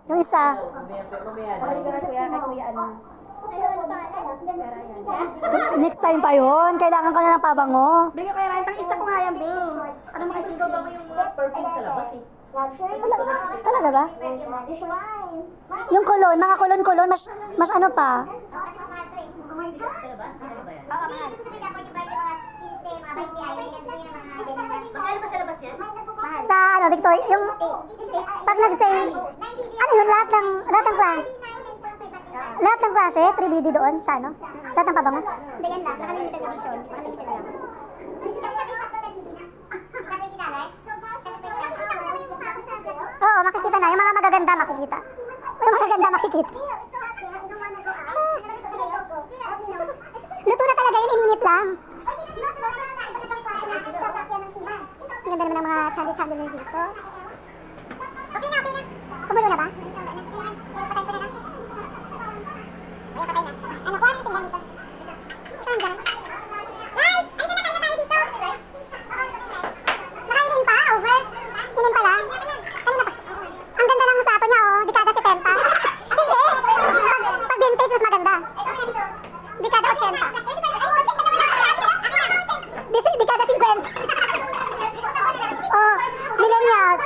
Yung isa. Next time pa yun. Kailangan ko na ng pabango. Bigyan ko yung rentang isa ko nga yan, Be. Ano makikita ba mo yung perfume sa labas eh? Talaga ba? Yung kulon, mga kulon-kulon, mas ano pa? Sa labas? Ano ba yan? Magkano ba sa labas yan? Sa ano, Victoria, yung pag nag-say, ano yun, lahat ng klase, 3BD doon, sa ano? Lahat ng pabango? Hindi yan lang, naka-limited edition. Naka-limited lang. Oo, makikita na. Yung mga magaganda makikita. Yung magaganda makikita. Luto na talaga yun, ininit lang. Ang ganda naman ng mga chandelier dito. Okay na. Kumulo na ba? Patay ko na lang. Ay, patay na. Ano ko? Ano tingnan dito? Saan dyan? Ay! Ay, na tayo dito! Nakainin pa? Over? Inin pa lang? Ano na pa? Ang ganda ng plato niya, oh. Dekada 70. Hindi. Pag vintage, mas maganda. Dekada 80. Dekada 50. Oh, millennials.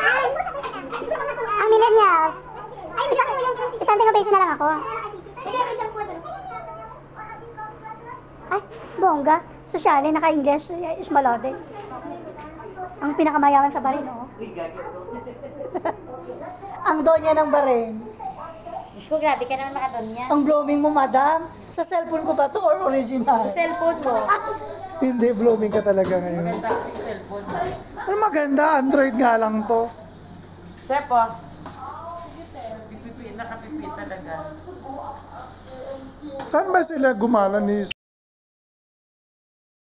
Ang millennials. Standing ovation na lang ako. Ay, bongga. Sosyali, naka-English. Ismalode. Ang pinakamayaman sa Barin, oh. Ang donya ng Barin. Diyos ko, grabe ka naman makadonya. Ang blooming mo, madam. Sa cellphone ko ba to or original? Cellphone mo. Hindi, blooming ka talaga ngayon. Maganda kasi cellphone. Ano maganda? Android nga lang to. Sepo. Pipipi, nakapipi talaga. Saan ba sila gumana ni